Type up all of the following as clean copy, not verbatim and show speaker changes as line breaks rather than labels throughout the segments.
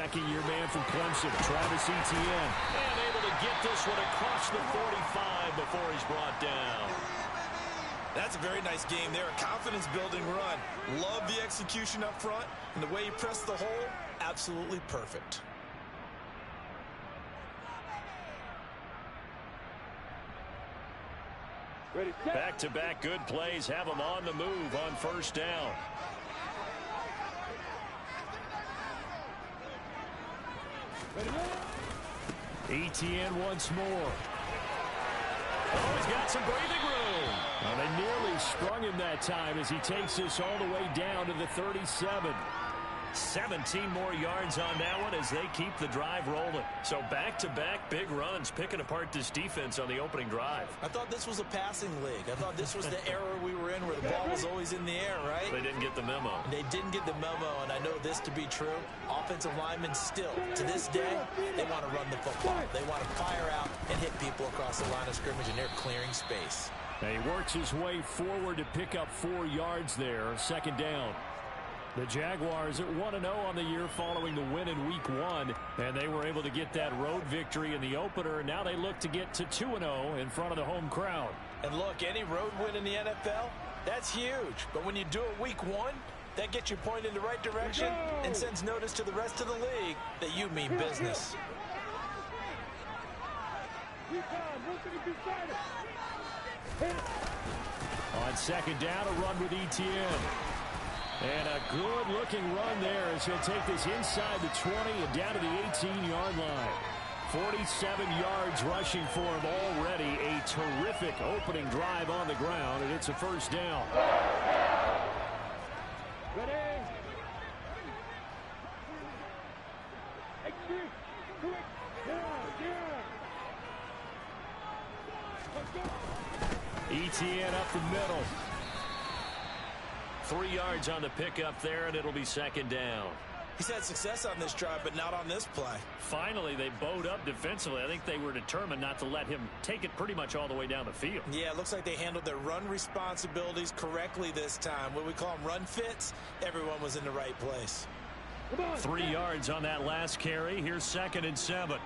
Quarterbacking your man from Clemson, Travis Etienne.
And able to get this one across the 45 before he's brought down.
That's a very nice game there. A confidence-building run. Love the execution up front. And the way he pressed the hole, absolutely perfect.
Back-to-back good plays have him on the move on first down. Etienne once more. Oh, he's got some breathing room. Oh, they nearly sprung him that time as he takes this all the way down to the 37. 17 more yards on that one as they keep the drive rolling. So back-to-back big runs picking apart this defense on the opening drive.
I thought this was a passing league. I thought this was the era we were in where the ball was always in the air, right?
They didn't get the memo.
They didn't get the memo, and I know this to be true. Offensive linemen still, to this day, they want to run the football. They want to fire out and hit people across the line of scrimmage, and they're clearing space.
And he works his way forward to pick up 4 yards there, second down. The Jaguars at 1-0 on the year following the win in Week 1, and they were able to get that road victory in the opener. Now they look to get to 2-0 in front of the home crowd.
And look, any road win in the NFL, that's huge. But when you do it Week 1, that gets you pointed in the right direction and sends notice to the rest of the league that you mean business.
On second down, a run with Etienne. And a good-looking run there as he'll take this inside the 20 and down to the 18-yard line. 47 yards rushing for him already. A terrific opening drive on the ground, and it's a first down. Etienne up the middle. 3 yards on the pickup there, and it'll be second down.
He's had success on this drive, but not on this play.
Finally, they bowed up defensively. I think they were determined not to let him take it pretty much all the way down the field.
Yeah, it looks like they handled their run responsibilities correctly this time. What we call them run fits, everyone was in the right place.
3 yards on that last carry. Here's 2nd and 7.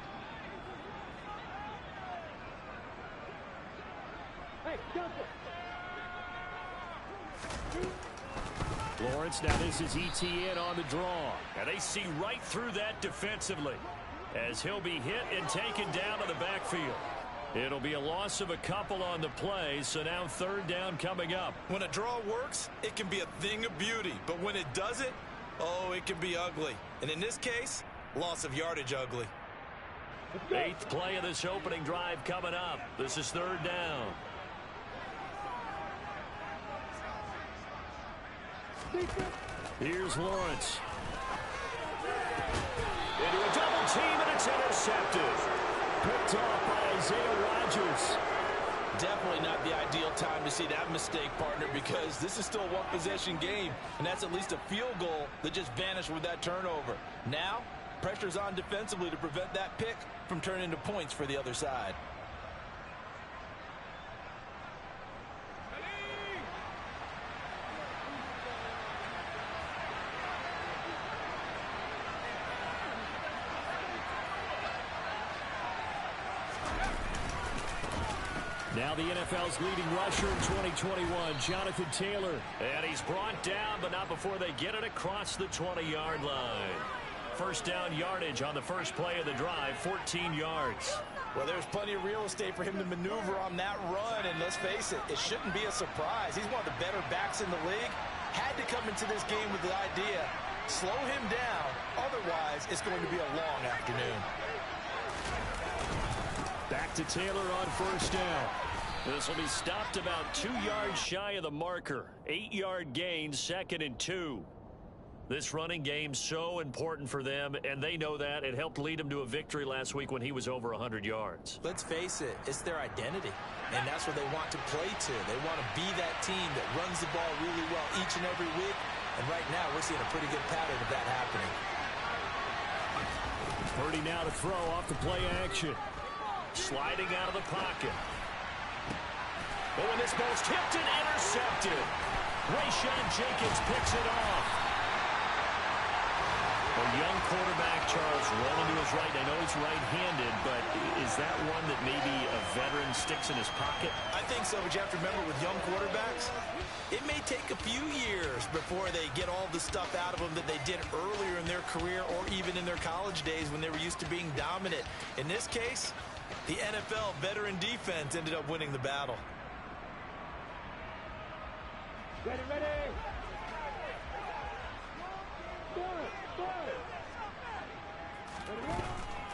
Lawrence, now this is Etienne on the draw. And they see right through that defensively as he'll be hit and taken down to the backfield. It'll be a loss of a couple on the play, so now third down coming up.
When a draw works, it can be a thing of beauty. But when it doesn't, oh, it can be ugly. And in this case, loss of yardage ugly.
8th play of this opening drive coming up. This is third down. Here's Lawrence. Into a double team, and it's intercepted. Picked off by Isaiah Rodgers.
Definitely not the ideal time to see that mistake, partner, because this is still a one-possession game, and that's at least a field goal that just vanished with that turnover. Now, pressure's on defensively to prevent that pick from turning into points for the other side.
Now the NFL's leading rusher in 2021, Jonathan Taylor. And he's brought down, but not before they get it across the 20-yard line. First down yardage on the first play of the drive, 14 yards.
Well, there's plenty of real estate for him to maneuver on that run, and let's face it, it shouldn't be a surprise. He's one of the better backs in the league. Had to come into this game with the idea, slow him down, otherwise it's going to be a long afternoon.
Back to Taylor on first down. This will be stopped about 2 yards shy of the marker. 8-yard gain, 2nd and 2. This running game so important for them, and they know that. It helped lead them to a victory last week when he was over 100 yards.
Let's face it, it's their identity, and that's what they want to play to. They want to be that team that runs the ball really well each and every week, and right now we're seeing a pretty good pattern of that happening.
Purdy now to throw off the play action. Sliding out of the pocket. Oh, and this ball's tipped and intercepted. Rayshon Jenkins picks it off. A young quarterback, Charles, rolling to his right. I know he's right-handed, but is that one that maybe a veteran sticks in his pocket?
I think so, but you have to remember with young quarterbacks, it may take a few years before they get all the stuff out of them that they did earlier in their career or even in their college days when they were used to being dominant. In this case, the NFL veteran defense ended up winning the battle.
Ready, ready.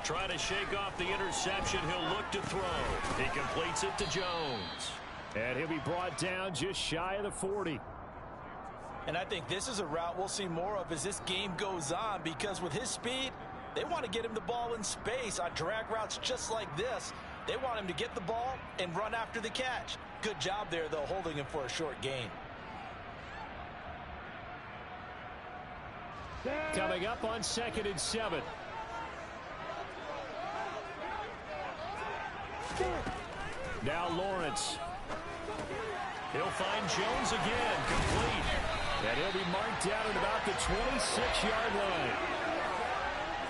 Trying to shake off the interception. He'll look to throw. He completes it to Jones. And he'll be brought down just shy of the 40.
And I think this is a route we'll see more of as this game goes on, because with his speed, they want to get him the ball in space on drag routes just like this. They want him to get the ball and run after the catch. Good job there, though, holding him for a short gain.
Coming up on 2nd and 7. Now Lawrence. He'll find Jones again, complete. And he'll be marked down at about the 26-yard line.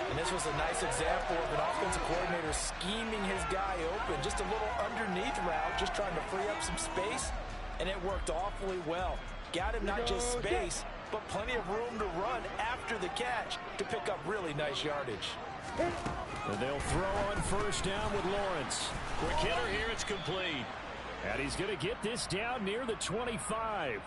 And this was a nice example of an offensive coordinator scheming his guy open. Just a little underneath route, just trying to free up some space. And it worked awfully well. Got him not just space, but plenty of room to run after the catch to pick up really nice yardage.
And they'll throw on 1st down with Lawrence. Quick hitter here, it's complete. And he's going to get this down near the 25.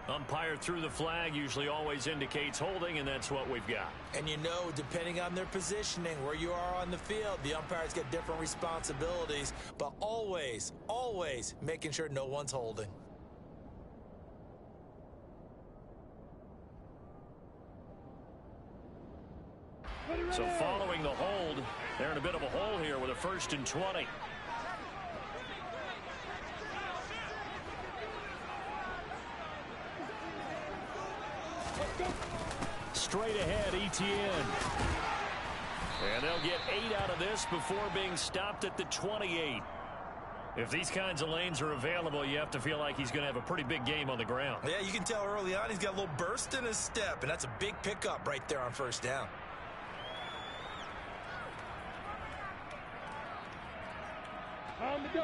Umpire threw the flag, usually always indicates holding, and that's what we've got.
And you know, depending on their positioning, where you are on the field, the umpires get different responsibilities, but always, always making sure no one's holding.
So following the hold, they're in a bit of a hole here with a 1st and 20. Straight ahead, Etienne. And they'll get 8 out of this before being stopped at the 28. If these kinds of lanes are available, you have to feel like he's going to have a pretty big game on the ground.
Yeah, you can tell early on he's got a little burst in his step, and that's a big pickup right there on 1st down.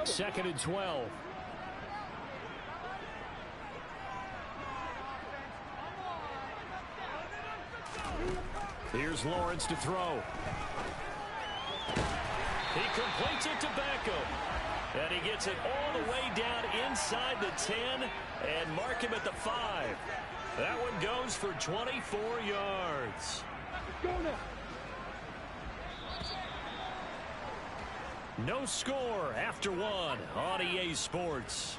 Second and 12. Here's Lawrence to throw. He completes it to Beckham. And he gets it all the way down inside the 10 and mark him at the 5. That one goes for 24 yards. No score after 1 on EA Sports.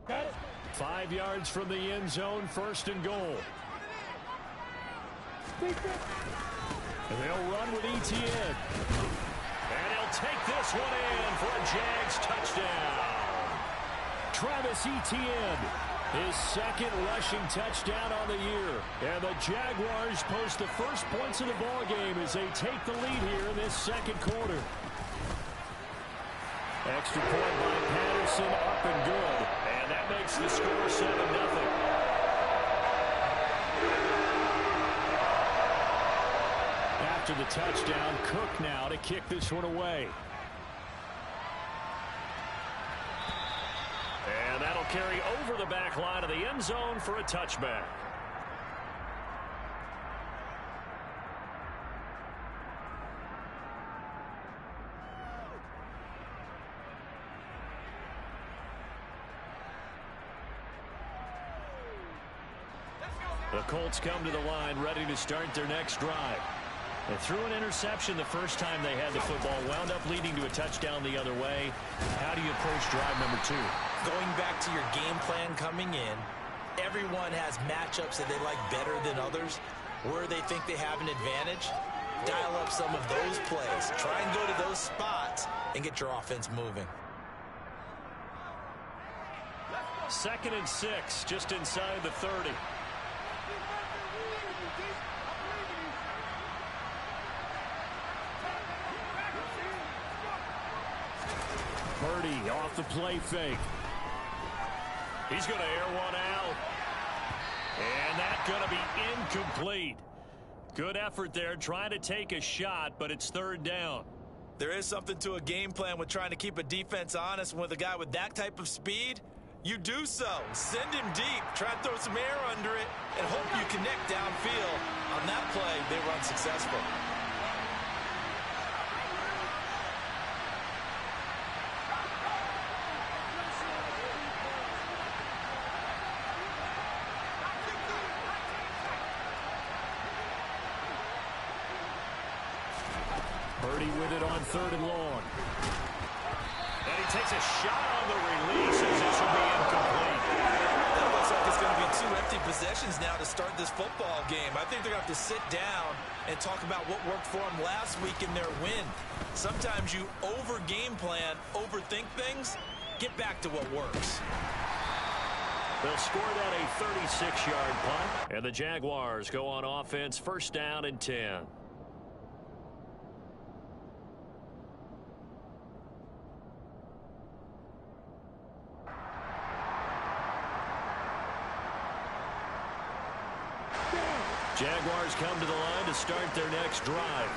Got it.
5 yards from the end zone, 1st and goal. And they'll run with Etienne. And he'll take this one in for a Jags touchdown. Travis Etienne, his 2nd rushing touchdown on the year. And the Jaguars post the first points of the ball game as they take the lead here in this 2nd quarter. Extra point by Patterson, up and good. And that makes the score 7-0. After the touchdown, Cook now to kick this one away. And that'll carry over the back line of the end zone for a touchback. The Colts come to the line ready to start their next drive. They threw an interception the first time they had the football, wound up leading to a touchdown the other way. How do you approach drive number 2?
Going back to your game plan coming in, everyone has matchups that they like better than others. Where they think they have an advantage, dial up some of those plays. Try and go to those spots and get your offense moving.
2nd and 6, just inside the 30. Purdy off the play fake. He's going to air one out. And that's going to be incomplete. Good effort there trying to take a shot, but it's 3rd down.
There is something to a game plan with trying to keep a defense honest. With a guy with that type of speed, you do so. Send him deep, try and throw some air under it, and hope you connect downfield. On that play, they were unsuccessful.
Purdy with it on 3rd and long. And he takes a shot on the release as this will be incomplete.
That looks like it's going to be 2 empty possessions now to start this football game. I think they're going to have to sit down and talk about what worked for them last week in their win. Sometimes you over-game plan, overthink things. Get back to what works.
They'll score that a 36-yard punt. And the Jaguars go on offense, 1st down and 10. Jaguars come to the line to start their next drive.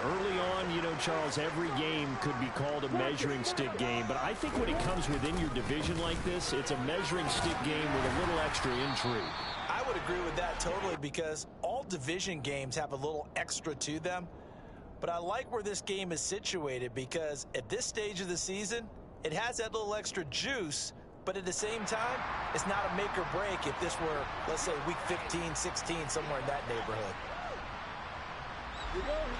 Early on, you know, Charles, every game could be called a measuring stick game. But I think when it comes within your division like this, it's a measuring stick game with a little extra intrigue.
I would agree with that totally because all division games have a little extra to them. But I like where this game is situated because at this stage of the season, it has that little extra juice. But at the same time, it's not a make or break if this were, let's say, week 15, 16, somewhere in that neighborhood.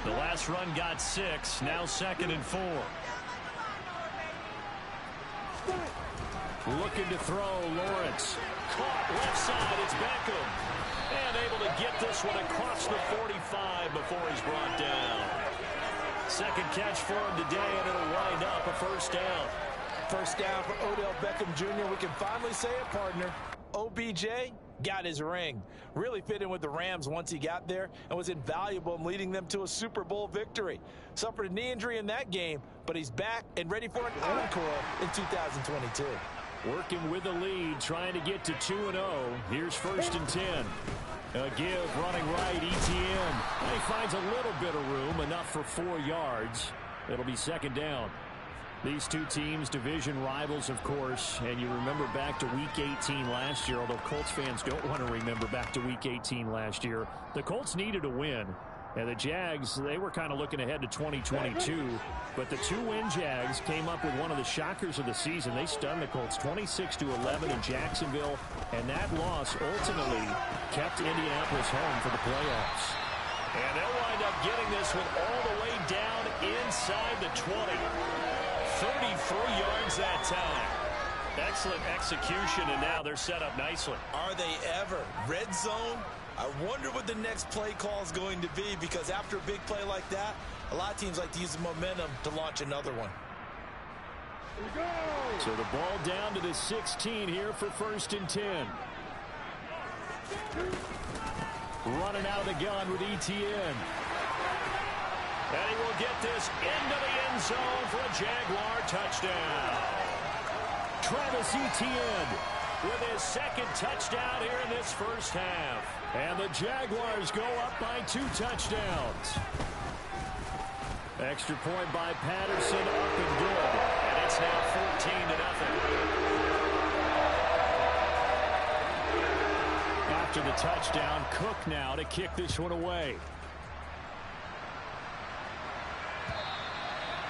The last run got 6, now 2nd and 4. Looking to throw, Lawrence. Caught left side, it's Beckham. And able to get this one across the 45 before he's brought down. 2nd catch for him today, and it'll wind up a 1st down.
1st down for Odell Beckham Jr. We can finally say it, partner. OBJ got his ring. Really fit in with the Rams once he got there and was invaluable in leading them to a Super Bowl victory. Suffered a knee injury in that game, but he's back and ready for an encore in 2022.
Working with the lead, trying to get to 2-0. Here's 1st and 10. A give, running right, ETN. And he finds a little bit of room, enough for 4 yards. It'll be 2nd down. These two teams, division rivals, of course, and you remember back to Week 18 last year, although Colts fans don't want to remember back to Week 18 last year. The Colts needed a win, and the Jags, they were kind of looking ahead to 2022, but the 2-win Jags came up with one of the shockers of the season. They stunned the Colts 26-11 in Jacksonville, and that loss ultimately kept Indianapolis home for the playoffs. And they'll wind up getting this one all the way down inside the 20. 33 yards that time. Excellent execution, and now they're set up nicely.
Are they ever? Red zone? I wonder what the next play call is going to be because after a big play like that, a lot of teams like to use the momentum to launch another one.
So the ball down to the 16 here for 1st and 10. Running out of the gun with ETN. And he will get this into the end zone for a Jaguar touchdown. Travis Etienne with his 2nd touchdown here in this 1st half. And the Jaguars go up by 2 touchdowns. Extra point by Patterson, up and good. And it's now 14-0. After the touchdown, Cook now to kick this one away.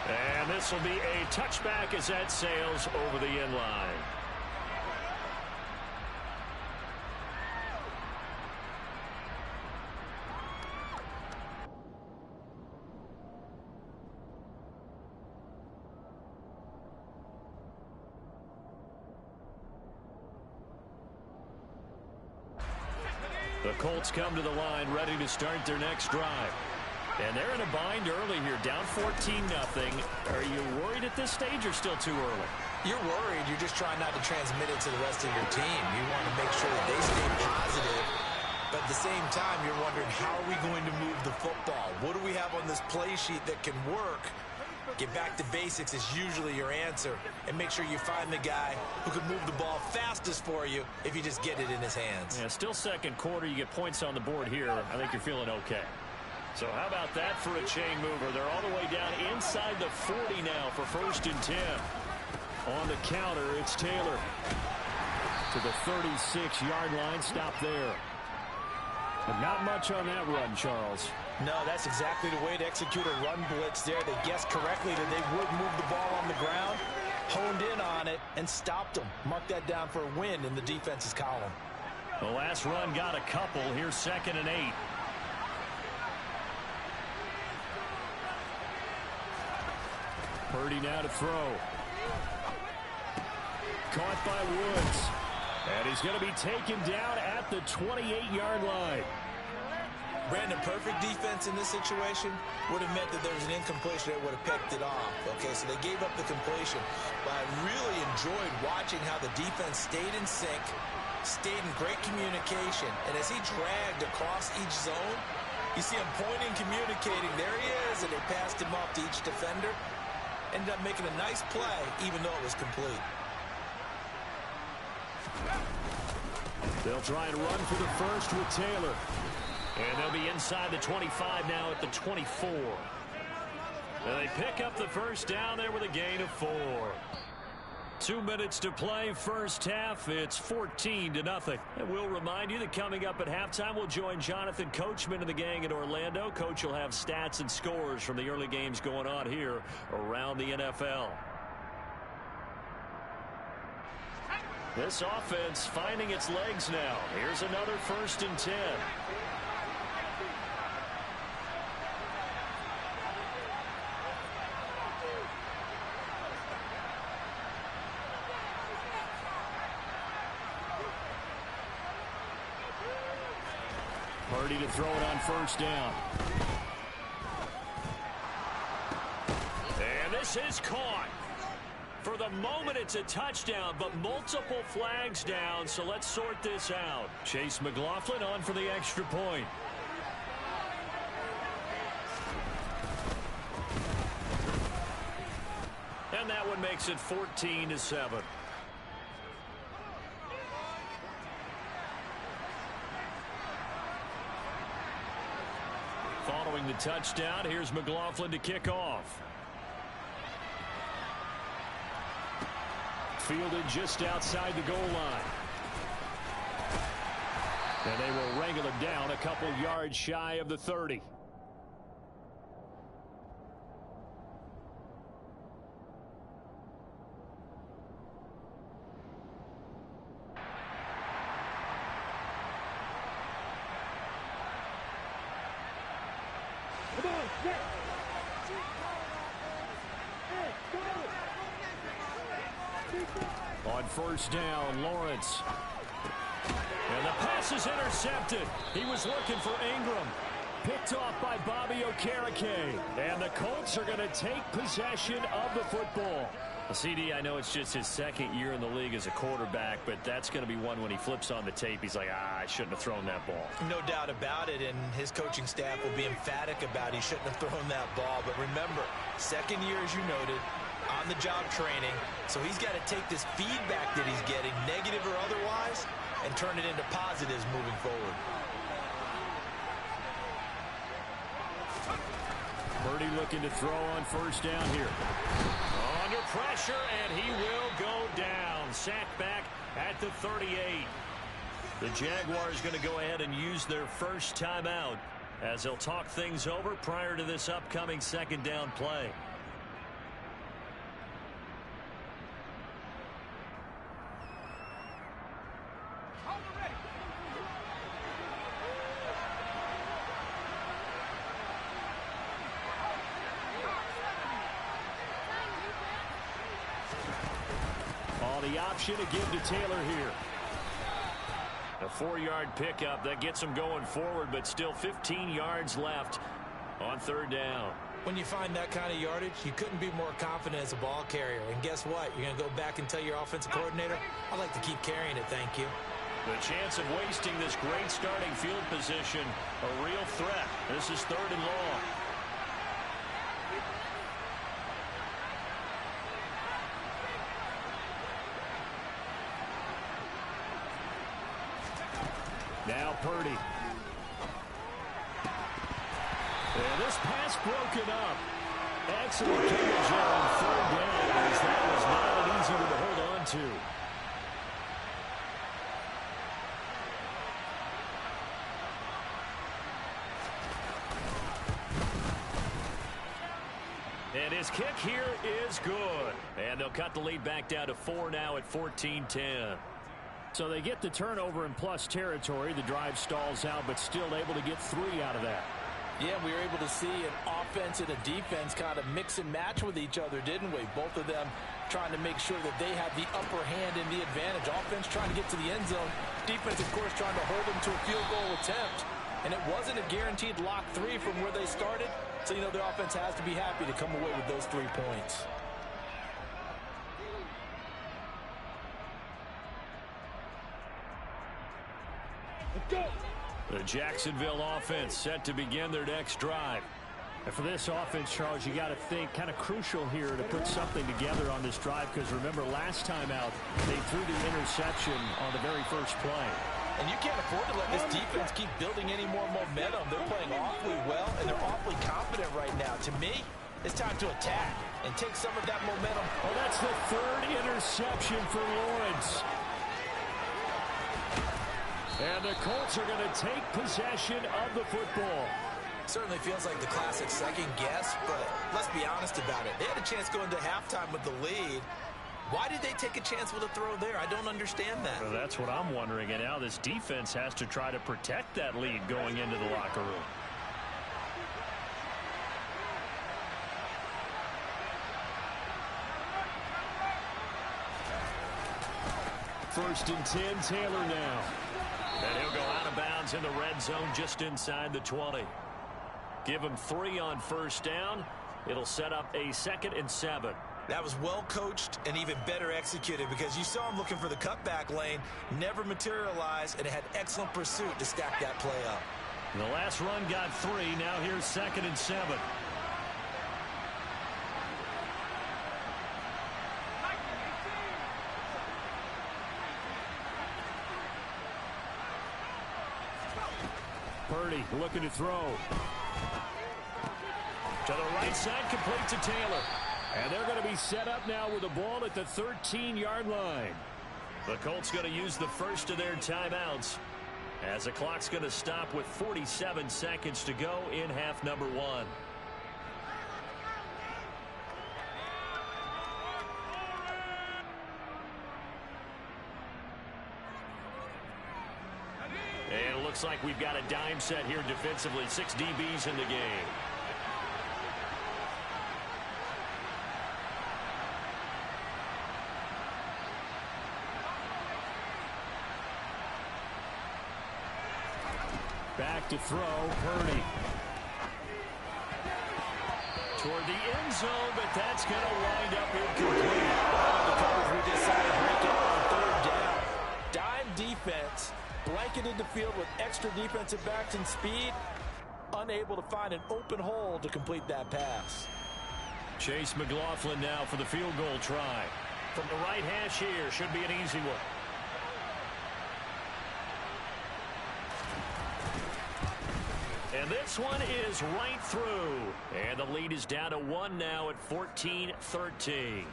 And this will be a touchback as that sails over the end line. The Colts come to the line ready to start their next drive. And they're in a bind early here, down 14-0. Are you worried at this stage or still too early?
You're worried. You're just trying not to transmit it to the rest of your team. You want to make sure that they stay positive. But at the same time, you're wondering, how are we going to move the football? What do we have on this play sheet that can work? Get back to basics is usually your answer. And make sure you find the guy who can move the ball fastest for you if you just get it in his hands.
Yeah, still second quarter. You get points on the board here. I think you're feeling okay. So how about that for a chain mover? They're all the way down inside the 40 now for 1st and 10. On the counter, it's Taylor. To the 36-yard line, stop there. But not much on that run, Charles.
No, that's exactly the way to execute a run blitz there. They guessed correctly that they would move the ball on the ground, honed in on it, and stopped them. Mark that down for a win in the defense's column.
The last run got a couple. Here's 2nd and 8. Purdy now to throw. Caught by Woods. And he's going to be taken down at the 28-yard line.
Brandon, perfect defense in this situation would have meant that there was an incompletion that would have picked it off. Okay, so they gave up the completion. But I really enjoyed watching how the defense stayed in sync, stayed in great communication. And as he dragged across each zone, you see him pointing, communicating. There he is, and they passed him off to each defender. Ended up making a nice play, even though it was complete.
They'll try and run for the first with Taylor. And they'll be inside the 25 now at the 24. And they pick up the first down there with a gain of 4. 2 minutes to play, first half. It's 14-0. And we'll remind you that coming up at halftime, we'll join Jonathan Coachman and the gang in Orlando. Coach will have stats and scores from the early games going on here around the NFL. This offense finding its legs now. Here's another 1st and 10. Purdy to throw it on 1st down. And this is caught. For the moment, it's a touchdown, but multiple flags down, so let's sort this out. Chase McLaughlin on for the extra point. And that one makes it 14-7. Following the touchdown, here's McLaughlin to kick off. Fielded just outside the goal line. And they will wrangle him down a couple yards shy of the 30. On 1st down, Lawrence. And the pass is intercepted. He was looking for Ingram. Picked off by Bobby Okereke. And the Colts are going to take possession of the football. CD, I know it's just his 2nd year in the league as a quarterback, but that's going to be one when he flips on the tape. He's like, I shouldn't have thrown that ball.
No doubt about it, and his coaching staff will be emphatic about he shouldn't have thrown that ball. But remember, 2nd year, as you noted, on-the-job training, so he's got to take this feedback that he's getting, negative or otherwise, and turn it into positives moving forward.
Purdy looking to throw on 1st down here. Under pressure, and he will go down. Sacked back at the 38. The Jaguars going to go ahead and use their first timeout as they'll talk things over prior to this upcoming 2nd down play. The option to give to Taylor here. A 4-yard pickup that gets him going forward, but still 15 yards left on 3rd down.
When you find that kind of yardage, you couldn't be more confident as a ball carrier. And guess what? You're going to go back and tell your offensive coordinator, I'd like to keep carrying it, thank you.
The chance of wasting this great starting field position, a real threat. This is 3rd and long.
Now Purdy. And this pass broken up. Excellent coverage on 3rd down, as that was not an easy one to hold on to. And his kick here is good. And they'll cut the lead back down to 4 now at 14-10. So they get the turnover in plus territory. The drive stalls out, but still able to get 3 out of that.
Yeah, we were able to see an offense and a defense kind of mix and match with each other, didn't we? Both of them trying to make sure that they have the upper hand and the advantage. Offense trying to get to the end zone. Defense, of course, trying to hold them to a field goal attempt. And it wasn't a guaranteed lock 3 from where they started. So, you know, the offense has to be happy to come away with those 3 points.
Let's go.
The Jacksonville offense set to begin their next drive. And for this offense, Charles, you got to think kind of crucial here to put something together on this drive, because remember last time out they threw the interception on the very first play.
And you can't afford to let this defense keep building any more momentum. They're playing awfully well, and they're awfully confident right now. To me, it's time to attack and take some of that momentum.
Well, that's the 3rd interception for Lawrence. And the Colts are going to take possession of the football.
Certainly feels like the classic second guess, but let's be honest about it. They had a chance going to halftime with the lead. Why did they take a chance with a throw there? I don't understand that.
Well, that's what I'm wondering. And now this defense has to try to protect that lead going into the locker room. First and 10, Taylor now. And he'll go out of bounds in the red zone just inside the 20. Give him 3 on first down. It'll set up a 2nd and 7.
That was well coached and even better executed, because you saw him looking for the cutback lane, never materialized, and had excellent pursuit to stack that play up.
The last run got 3. Now here's 2nd and 7. Purdy looking to throw. To the right side, complete to Taylor. And they're going to be set up now with the ball at the 13-yard line. The Colts going to use the first of their timeouts, as the clock's going to stop with 47 seconds to go in half number 1. And it looks like we've got a dime set here defensively. 6 DBs in the game. Back to throw, Purdy. Toward the end zone, but that's going to wind up incomplete.
The coverage we just saw break out on 3rd down. Dime defense, blanketed the field with extra defensive backs and speed, unable to find an open hole to complete that pass.
Chase McLaughlin now for the field goal try. From the right hash here, should be an easy one. And this one is right through. And the lead is down to 1 now at 14-13.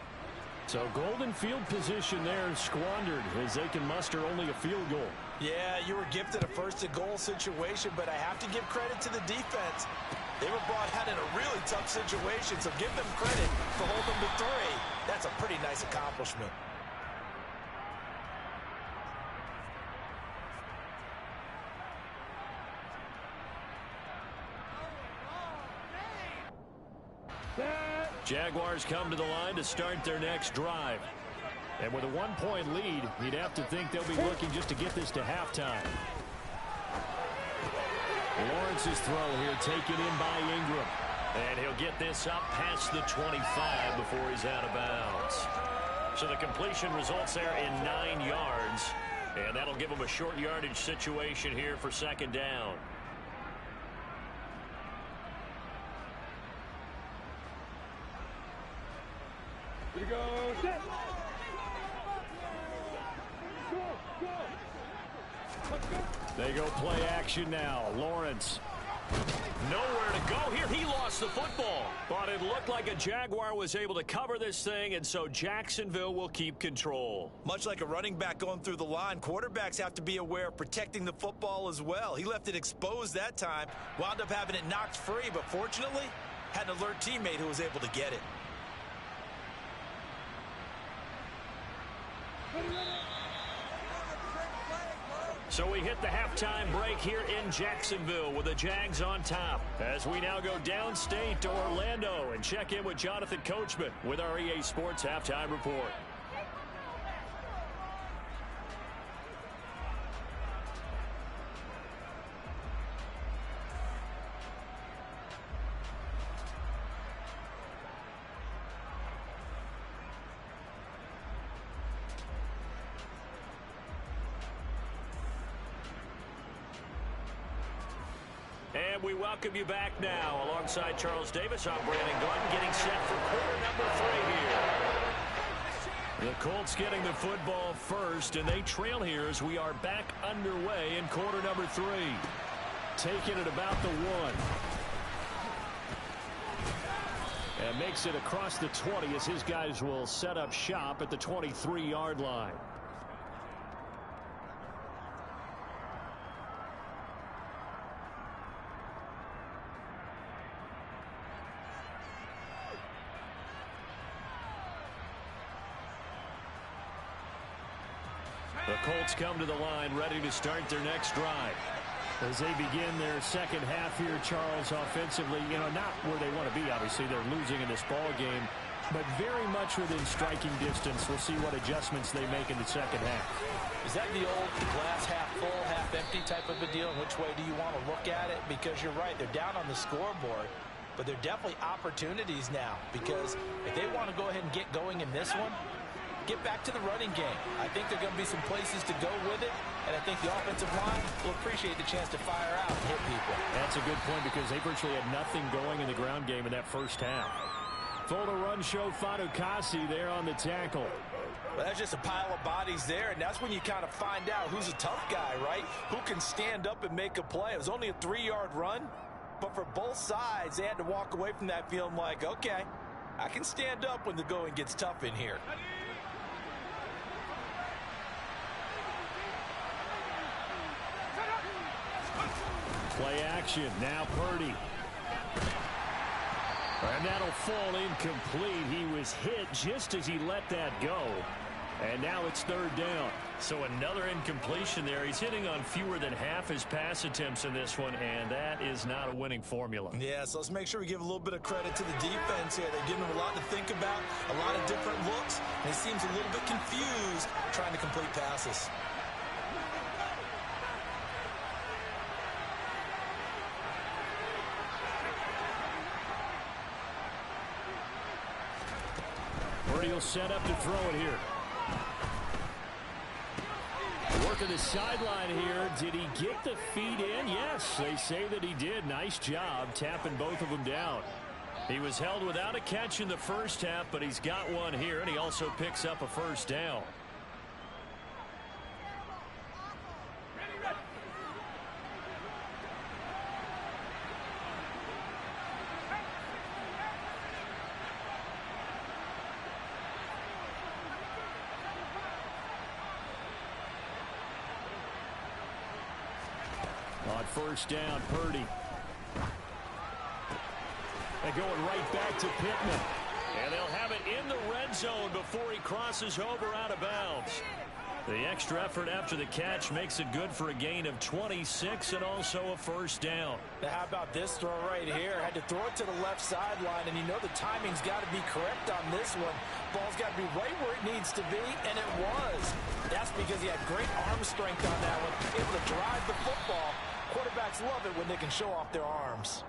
So golden field position there squandered as they can muster only a field goal.
Yeah, you were gifted a first-and-goal situation, but I have to give credit to the defense. They were brought out in a really tough situation, so give them credit for holding them to 3. That's a pretty nice accomplishment.
Jaguars come to the line to start their next drive. And with a 1-point lead, you'd have to think they'll be looking just to get this to halftime. Lawrence's throw here taken in by Ingram. And he'll get this up past the 25 before he's out of bounds. So the completion results there in 9 yards. And that'll give him a short yardage situation here for second down.
Here we go. Set.
They go play action now. Lawrence. Nowhere to go here. He lost the football. But it looked like a Jaguar was able to cover this thing, and so Jacksonville will keep control.
Much like a running back going through the line, quarterbacks have to be aware of protecting the football as well. He left it exposed that time, wound up having it knocked free, but fortunately, had an alert teammate who was able to get it.
So we hit the halftime break here in Jacksonville with the Jags on top. As we now go downstate to Orlando and check in with Jonathan Coachman with our EA Sports Halftime Report. And we welcome you back now. Alongside Charles Davis, I'm Brandon Gordon, getting set for quarter number 3 here. The Colts getting the football first, and they trail here as we are back underway in quarter number 3. Taking it about the 1. And makes it across the 20 as his guys will set up shop at the 23-yard line. The Colts come to the line ready to start their next drive. As they begin their second half here, Charles, offensively, not where they want to be. Obviously, they're losing in this ball game, but very much within striking distance. We'll see what adjustments they make in the second half.
Is that the old glass half full, half empty type of a deal? Which way do you want to look at it? Because you're right, they're down on the scoreboard, but they're definitely opportunities now. Because if they want to go ahead and get going in this one, get back to the running game. I think there are going to be some places to go with it, and I think the offensive line will appreciate the chance to fire out and hit people.
That's a good point because they virtually had nothing going in the ground game in that first half. Full to run show, Fadukasi there on the tackle.
Well, that's just a pile of bodies there, and that's when you kind of find out who's a tough guy, right? Who can stand up and make a play. It was only a 3-yard run, but for both sides, they had to walk away from that feeling like, okay, I can stand up when the going gets tough in here.
Play action. Now Purdy. And that'll fall incomplete. He was hit just as he let that go. And now it's third down. So another incompletion there. He's hitting on fewer than half his pass attempts in this one, and that is not a winning formula.
Yeah, so let's make sure we give a little bit of credit to the defense here. They're giving him a lot to think about, a lot of different looks, and he seems a little bit confused trying to complete passes.
Purdy will set up to throw it here. Working the sideline here. Did he get the feet in? Yes, they say that he did. Nice job tapping both of them down. He was held without a catch in the first half, but he's got one here, and he also picks up a first down. On first down, Purdy. And going right back to Pittman. And they'll have it in the red zone before he crosses over out of bounds. The extra effort after the catch makes it good for a gain of 26 and also a first down.
Now how about this throw right here? Had to throw it to the left sideline, and you know the timing's got to be correct on this one. Ball's got to be right where it needs to be, and it was. That's because he had great arm strength on that one, able to drive the football. Quarterbacks love it when they can show off their arms.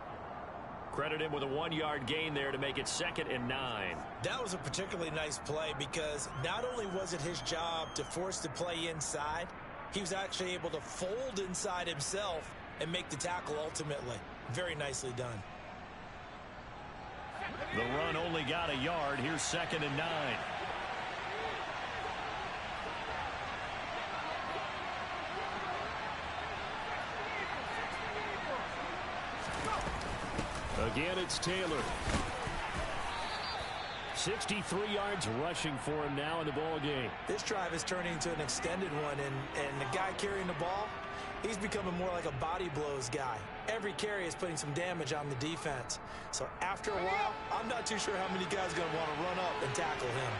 Credit him with a 1-yard gain there to make it 2nd and 9.
That was a particularly nice play because not only was it his job to force the play inside, he was actually able to fold inside himself and make the tackle ultimately. Very nicely done.
The run only got a yard. Here's 2nd and 9. Again, it's Taylor. 63 yards rushing for him now in the ball game.
This drive is turning into an extended one, and the guy carrying the ball, he's becoming more like a body blows guy. Every carry is putting some damage on the defense. So after a while, I'm not too sure how many guys are going to want to run up and tackle him.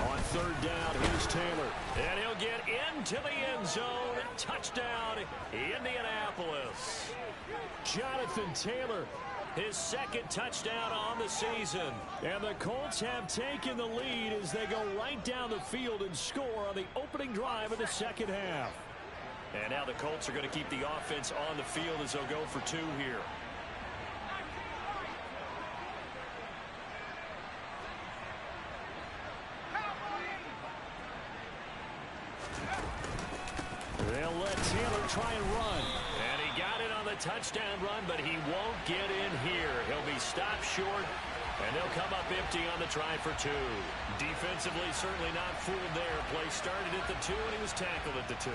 On 3rd down, here's Taylor. And he'll get into the end zone. Touchdown, Indianapolis. Jonathan Taylor, his 2nd touchdown on the season. And the Colts have taken the lead as they go right down the field and score on the opening drive of the 2nd half. And now the Colts are going to keep the offense on the field as they'll go for 2 here. They'll let Taylor try and run. And he got it on the touchdown run, but he won't get in here. He'll be stopped short, and they'll come up empty on the try for 2. Defensively, certainly not fooled there. Play started at the 2, and he was tackled at the 2.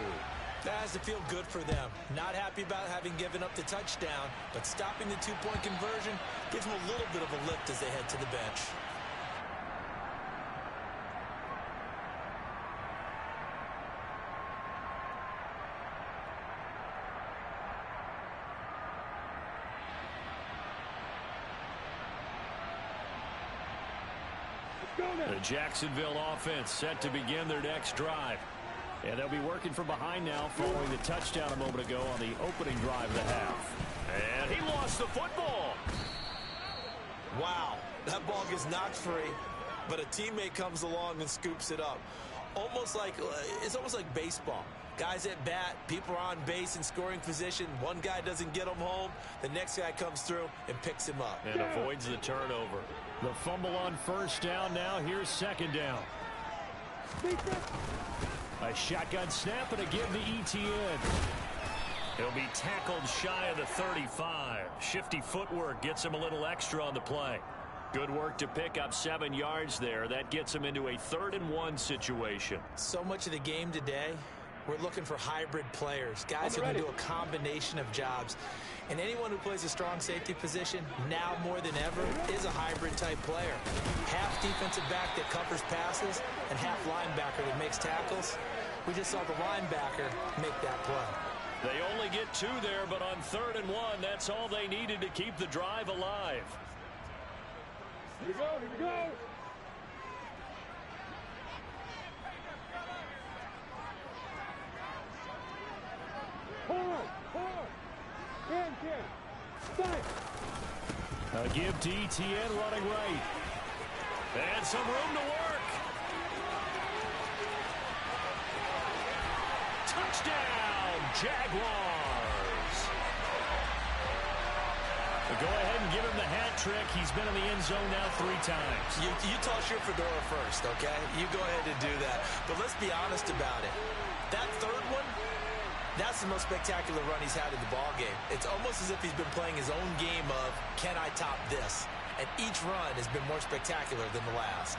That has to feel good for them. Not happy about having given up the touchdown, but stopping the 2-point conversion gives them a little bit of a lift as they head to the bench.
The Jacksonville offense set to begin their next drive. And they'll be working from behind now following the touchdown a moment ago on the opening drive of the half. And he lost the football.
Wow, that ball gets knocked free, but a teammate comes along and scoops it up. It's almost like baseball. Guys at bat, people are on base in scoring position. One guy doesn't get him home. The next guy comes through and picks him up.
And avoids the turnover. The fumble on 1st down now. Here's 2nd down. A shotgun snap and a give to ETN. He'll be tackled shy of the 35. Shifty footwork gets him a little extra on the play. Good work to pick up 7 yards there. That gets him into a 3rd and 1 situation.
So much of the game today, we're looking for hybrid players, guys who can do a combination of jobs. And anyone who plays a strong safety position, now more than ever, is a hybrid-type player. Half defensive back that covers passes and half linebacker that makes tackles. We just saw the linebacker make that play.
They only get 2 there, but on 3rd and 1, that's all they needed to keep the drive alive.
Here we go, here we go.
A give to ETN running right. And some room to work. Touchdown, Jaguars. Go ahead and give him the hat trick. He's been in the end zone now 3 times.
You toss your fedora first, okay? You go ahead and do that. But let's be honest about it. That 3rd one, that's the most spectacular run he's had in the ball game. It's almost as if he's been playing his own game of, can I top this? And each run has been more spectacular than the last.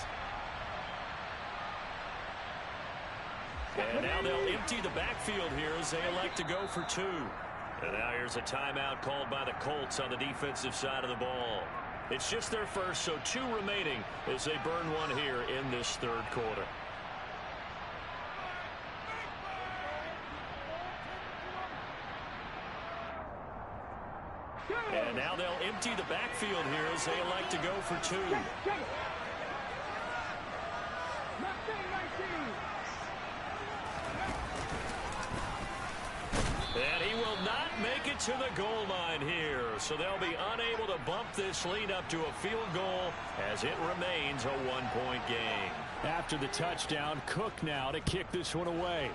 And now they'll empty the backfield here as they elect to go for 2. And now here's a timeout called by the Colts on the defensive side of the ball. It's just their first, so 2 remaining as they burn 1 here in this 3rd quarter. And now they'll empty the backfield here as they elect to go for 2. And he will not make it
right to the goal line here. So they'll be unable to bump this lead up to a field goal as it remains a one-point game.
After the touchdown, Cook now to kick this one away.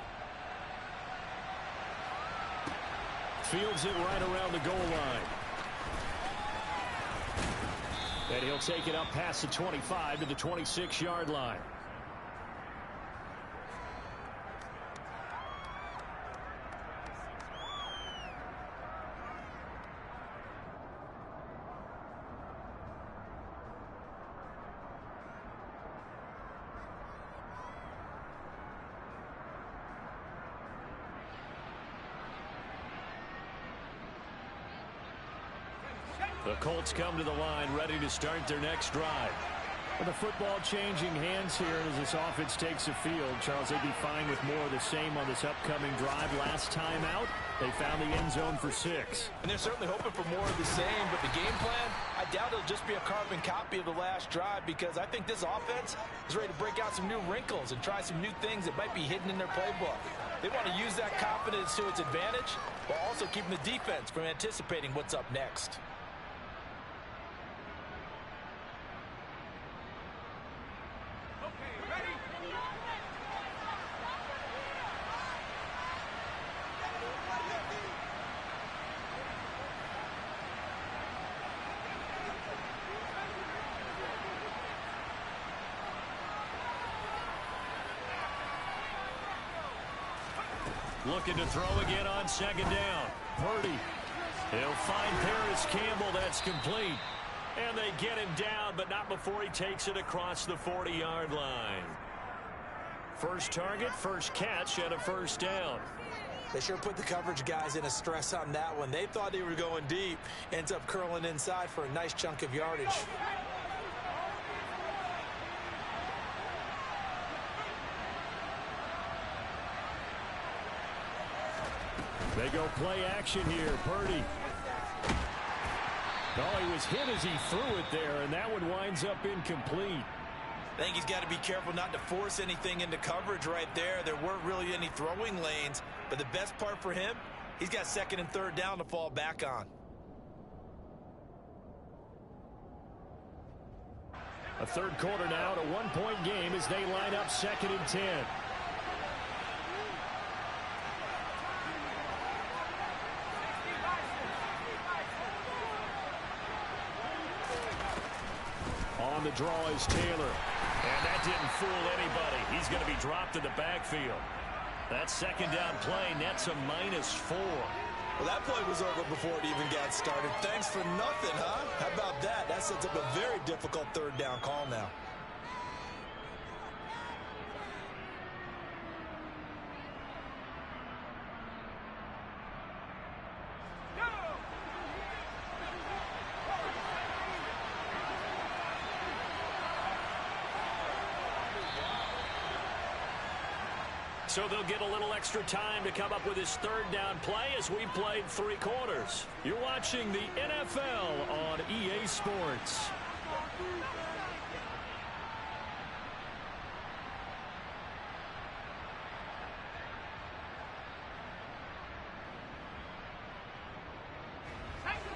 Fields it right around the goal line. And he'll take it up past the 25 to the 26-yard line. The Colts come to the line ready to start their next drive. With the football changing hands here as this offense takes the field, Charles, they'd be fine with more of the same on this upcoming drive. Last time out, they found the end zone for 6.
And they're certainly hoping for more of the same, but the game plan, I doubt it'll just be a carbon copy of the last drive, because I think this offense is ready to break out some new wrinkles and try some new things that might be hidden in their playbook. They want to use that confidence to its advantage while also keeping the defense from anticipating what's up next.
Looking to throw again on second down. Purdy. He'll find Paris Campbell. That's complete. And they get him down, but not before he takes it across the 40-yard line. First target, first catch, and a first down.
They sure put the coverage guys in a stress on that one. They thought they were going deep. Ends up curling inside for a nice chunk of yardage.
They go play action here. Purdy. Oh, he was hit as he threw it there, and that one winds up incomplete.
I think he's got to be careful not to force anything into coverage right there. There weren't really any throwing lanes, but the best part for him, he's got second and third down to fall back on.
A third quarter now, a one-point game as they line up 2nd and 10. On the draw is Taylor.
And that didn't fool anybody. He's going to be dropped in the backfield. That second down play nets a -4.
Well, that play was over before it even got started. Thanks for nothing, huh? How about that? That sets up a very difficult third down call now.
So they'll get a little extra time to come up with his third down play as we played 3 quarters.
You're watching the NFL on EA Sports.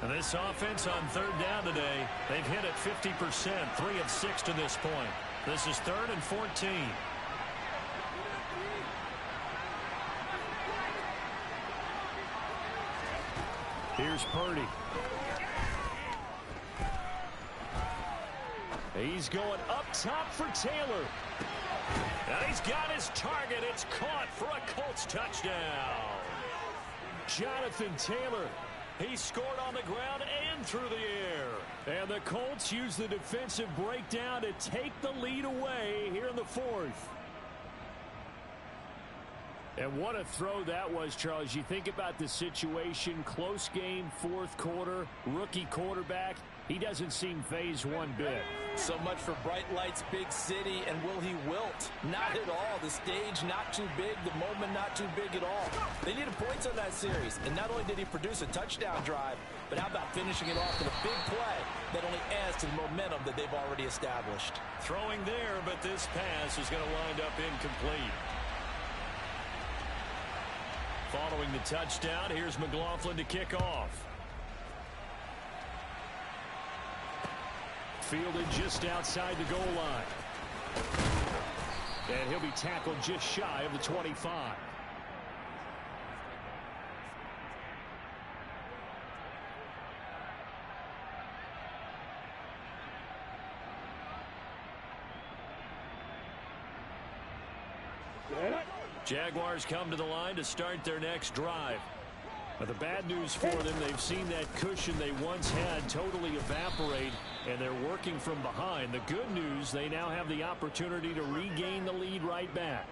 And this offense on third down today, they've hit it 50%, 3 of 6 to this point. This is 3rd and 14. Here's Purdy. He's going up top for Taylor.
And he's got his target. It's caught for a Colts touchdown.
Jonathan Taylor. He scored on the ground and through the air. And the Colts use the defensive breakdown to take the lead away here in the 4th. And what a throw that was, Charles. You think about the situation, close game, 4th quarter, rookie quarterback. He doesn't seem phased one bit.
So much for bright lights, big city, and will he wilt? Not at all. The stage not too big, the moment not too big at all. They needed points on that series, and not only did he produce a touchdown drive, but how about finishing it off with a big play that only adds to the momentum that they've already established.
Throwing there, but this pass is going to wind up incomplete. Following the touchdown, here's McLaughlin to kick off.
Fielded just outside the goal line. And he'll be tackled just shy of the 25.
Jaguars come to the line to start their next drive. But the bad news for them, they've seen that cushion they once had totally evaporate, and they're working from behind. The good news, they now have the opportunity to regain the lead right back.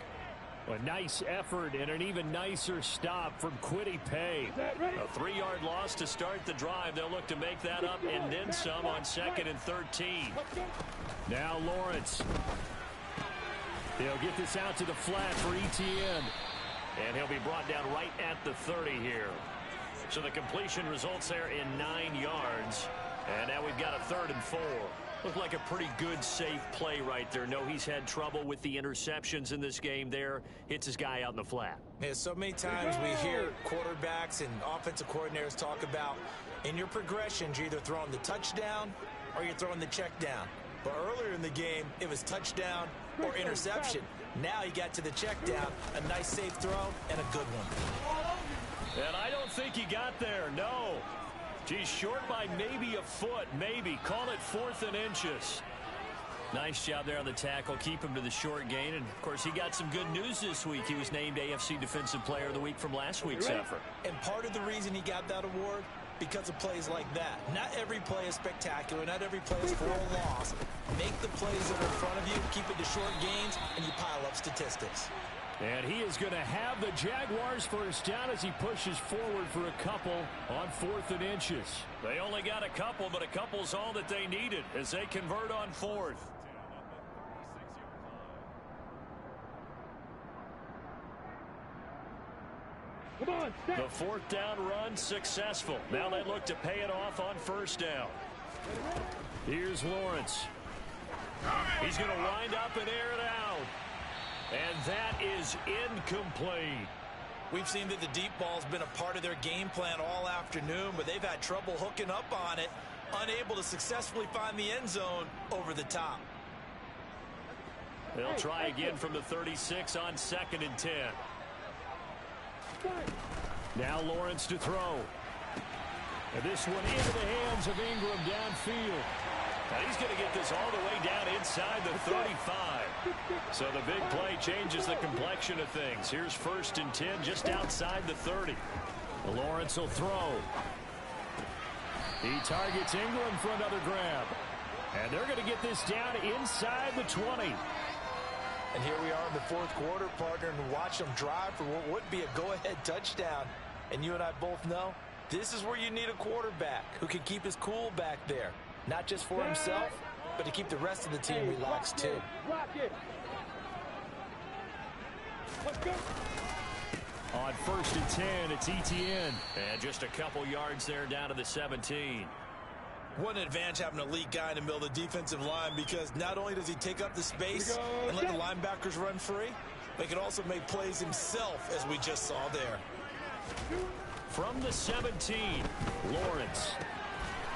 A nice effort and an even nicer stop from Kwity Paye. A 3-yard loss to start the drive. They'll look to make that up and then some on 2nd and 13.
Now Lawrence. He'll get this out to the flat for Etienne.
And he'll be brought down right at the 30 here. So the completion results there in 9 yards. And now we've got a 3rd and 4. Looked like a pretty good, safe play right there. No, he's had trouble with the interceptions in this game there. Hits his guy out in the flat.
Yeah, so many times we hear quarterbacks and offensive coordinators talk about in your progressions, you're either throwing the touchdown or you're throwing the check down. But earlier in the game, it was touchdown or interception. Now he got to the check down, a nice safe throw, and a good one.
And I don't think he got there, no. He's short by maybe a foot, maybe. Call it 4th and inches. Nice job there on the tackle. Keep him to the short gain. And, of course, he got some good news this week. He was named AFC Defensive Player of the Week from last week's effort.
And part of the reason he got that award, because of plays like that. Not every play is spectacular. Not every play is for a loss. Make the plays that are in front of you, keep it to short gains, and you pile up statistics.
And he is going to have the Jaguars first down as he pushes forward for a couple on 4th and inches.
They only got a couple, but a couple's all that they needed as they convert on 4th.
Come on,
the 4th down run successful. Now they look to pay it off on 1st down.
Here's Lawrence.
He's going to wind up and air it out. And that is incomplete.
We've seen that the deep ball's been a part of their game plan all afternoon, but they've had trouble hooking up on it, unable to successfully find the end zone over the top.
They'll try again from the 36 on 2nd and 10.
Now Lawrence to throw. And this one into the hands of Ingram downfield.
Now he's going to get this all the way down inside the 35. So the big play changes the complexion of things. Here's 1st and 10 just outside the 30.
Lawrence will throw. He targets Ingram for another grab. And they're going to get this down inside the 20.
And here we are in the 4th quarter, partner, and watch them drive for what would be a go-ahead touchdown. And you and I both know this is where you need a quarterback who can keep his cool back there. Not just for himself, but to keep the rest of the team relaxed too.
Let's go.
On 1st and 10, it's Etienne.
And just a couple yards there down to the 17.
What an advantage having an elite guy in the middle of the defensive line, because not only does he take up the space and let the linebackers run free, but he can also make plays himself, as we just saw there.
From the 17,
Lawrence.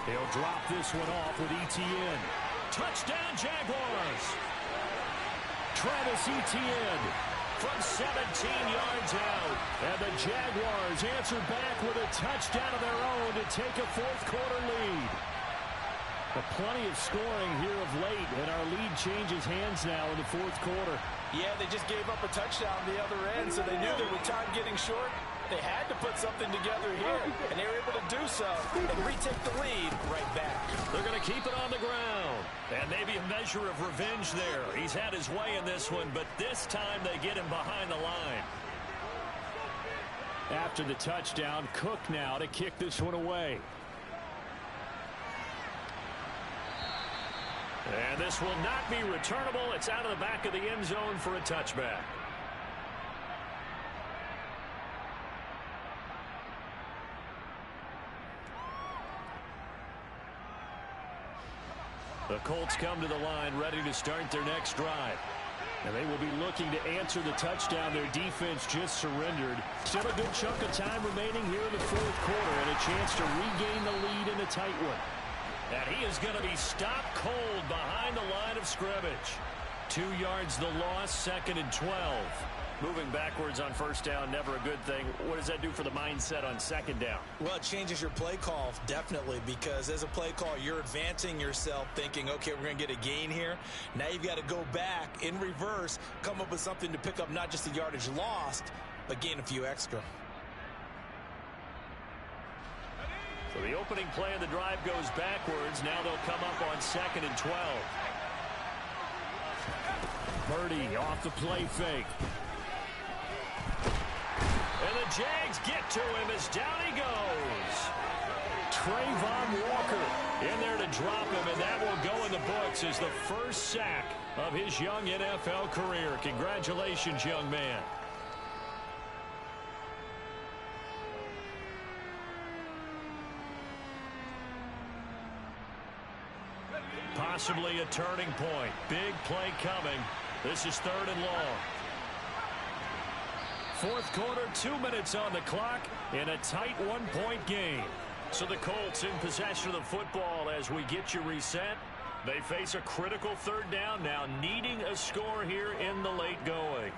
He'll drop this one off with Etienne.
Touchdown, Jaguars!
Travis Etienne
from 17 yards out.
And the Jaguars answer back with a touchdown of their own to take a 4th quarter lead. Plenty of scoring here of late, and our lead changes hands now in the 4th quarter.
Yeah, they just gave up a touchdown on the other end, so they knew that with time getting short, they had to put something together here, and they were able to do so and retake the lead right back.
They're going to keep it on the ground, and maybe a measure of revenge there. He's had his way in this one, but this time they get him behind the line.
After the touchdown, Cook now to kick this one away.
And this will not be returnable. It's out of the back of the end zone for a touchback. The Colts come to the line ready to start their next drive.
And they will be looking to answer the touchdown their defense just surrendered. Still a good chunk of time remaining here in the fourth quarter and a chance to regain the lead in a tight one.
And he is going to be stopped cold behind the line of scrimmage. 2 yards the loss, 2nd and 12.
Moving backwards on first down, never a good thing. What does that do for the mindset on second down?
Well, it changes your play call, definitely, because as a play call, you're advancing yourself thinking, okay, we're going to get a gain here. Now you've got to go back in reverse, come up with something to pick up not just the yardage lost, but gain a few extra.
So the opening play of the drive goes backwards. Now they'll come up on 2nd and 12.
Purdy off the play fake.
And the Jags get to him as down he goes.
Trayvon Walker
in there to drop him, and that will go in the books as the first sack of his young NFL career. Congratulations, young man. Possibly a turning point. Big play coming. This is 3rd and long. Fourth quarter, 2 minutes on the clock in a tight 1-point game. So the Colts in possession of the football as we get you reset. They face a critical 3rd down now, needing a score here in the late going.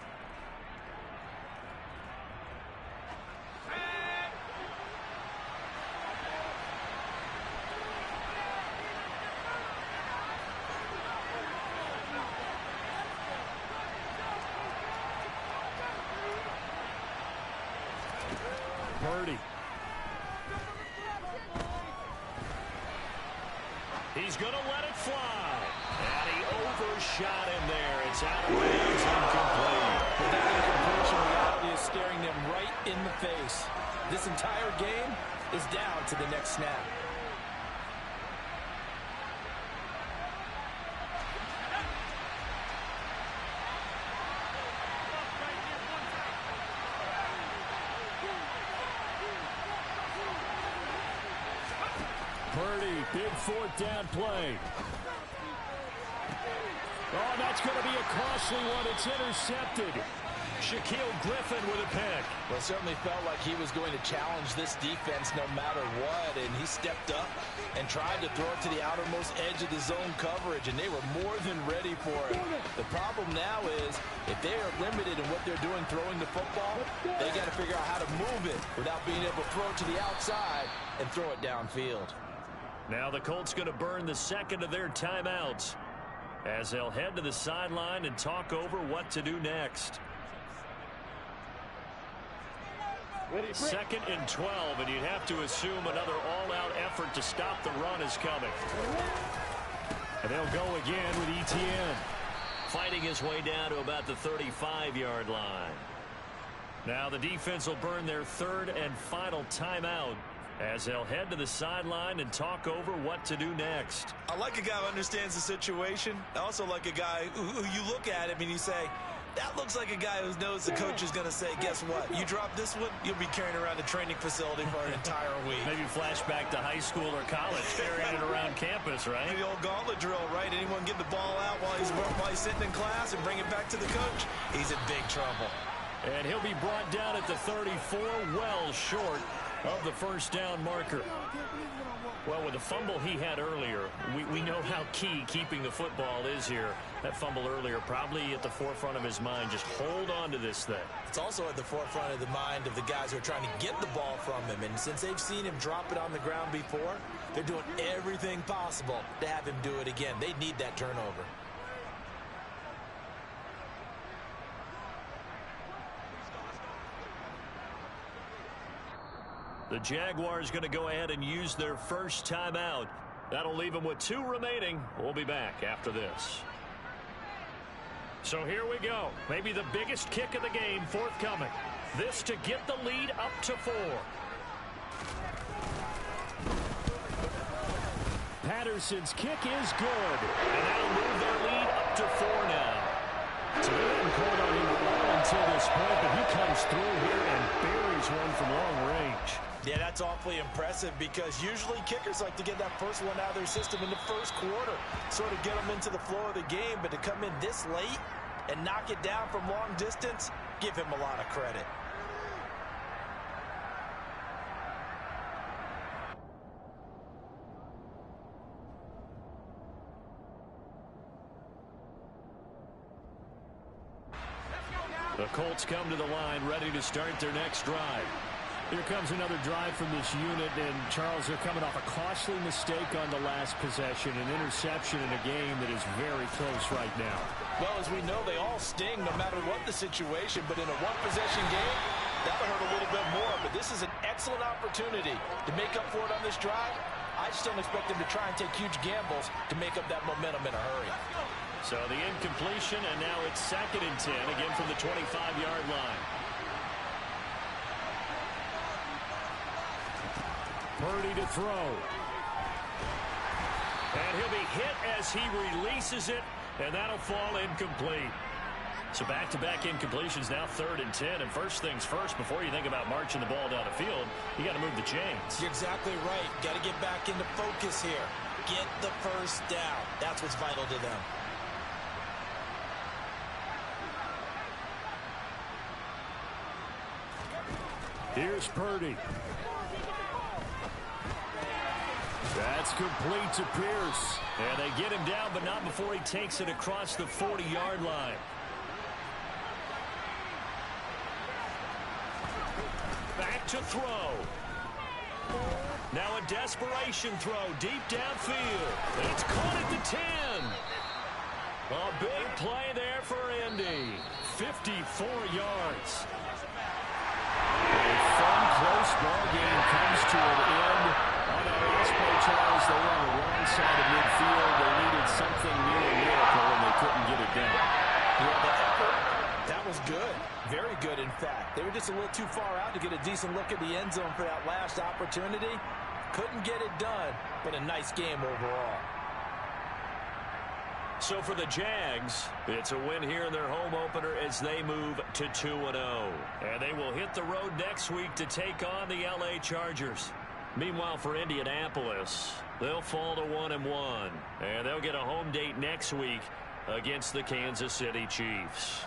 Purdy.
He's going to let it fly. And he overshot him there. It's out of bounds, incomplete.
But that incompletion reality is staring them right in the face. This entire game is down to the next snap.
Purdy, big 4th down play. Oh, that's going to be a costly one. It's intercepted.
Shaquille Griffin with a pick.
Well, it certainly felt like he was going to challenge this defense no matter what, and he stepped up and tried to throw it to the outermost edge of the zone coverage, and they were more than ready for it. The problem now is if they are limited in what they're doing throwing the football, they got to figure out how to move it without being able to throw it to the outside and throw it downfield.
Now the Colts going to burn the 2nd of their timeouts as they'll head to the sideline and talk over what to do next. 2nd and 12, and you'd have to assume another all-out effort to stop the run is coming.
And they'll go again with Etienne.
Fighting his way down to about the 35-yard line. Now the defense will burn their 3rd and final timeout as they'll head to the sideline and talk over what to do next.
I like a guy who understands the situation. I also like a guy who you look at him and you say, that looks like a guy who knows the coach is going to say, guess what? You drop this one, you'll be carrying around the training facility for an entire week.
Maybe flashback to high school or college, carrying it around campus, right?
The old gauntlet drill, right? Anyone get the ball out while he's sitting in class and bring it back to the coach? He's in big trouble.
And he'll be brought down at the 34, well short of the first down marker. Well, with the fumble he had earlier, we know how key keeping the football is here. That fumble earlier probably at the forefront of his mind. Just hold on to this thing.
It's also at the forefront of the mind of the guys who are trying to get the ball from him. And since they've seen him drop it on the ground before, they're doing everything possible to have him do it again. They need that turnover.
The Jaguars going to go ahead and use their first timeout. That'll leave them with 2 remaining. We'll be back after this. So here we go. Maybe the biggest kick of the game forthcoming. This to get the lead up to 4.
Patterson's kick is good.
And that'll move their lead up to 4 now.
So they didn't call on him well until this point, but he comes through here and buries one from long range.
Yeah, that's awfully impressive because usually kickers like to get that first one out of their system in the first quarter, sort of get them into the flow of the game. But to come in this late and knock it down from long distance, give him a lot of credit.
The Colts come to the line, ready to start their next drive.
Here comes another drive from this unit, and Charles, they're coming off a costly mistake on the last possession, an interception in a game that is very close right now.
Well, as we know, they all sting no matter what the situation, but in a one-possession game, that'll hurt a little bit more. But this is an excellent opportunity to make up for it on this drive. I just don't expect them to try and take huge gambles to make up that momentum in a hurry.
So the incompletion, and now it's 2nd and 10, again from the 25-yard line.
Purdy to throw.
And he'll be hit as he releases it, and that'll fall incomplete. So back-to-back incompletions, now 3rd and 10. And first things first, before you think about marching the ball down the field, you got to move the chains.
You're exactly right. Got to get back into focus here. Get the first down. That's what's vital to them.
Here's Purdy. That's complete to Pierce.
And they get him down, but not before he takes it across the 40-yard line. Back to throw. Now a desperation throw deep downfield. It's caught at the 10. A big play there for Indy. 54 yards.
A fun, close ball game comes to an end. On that last play, Charles, they were on the wrong side of midfield. They needed something near a miracle, and they couldn't get it done.
Yeah, the effort, that was good. Very good, in fact. They were just a little too far out to get a decent look at the end zone for that last opportunity. Couldn't get it done, but a nice game overall.
So for the Jags, it's a win here in their home opener as they move to 2-0. And they will hit the road next week to take on the LA Chargers. Meanwhile, for Indianapolis, they'll fall to 1-1. And they'll get a home date next week against the Kansas City Chiefs.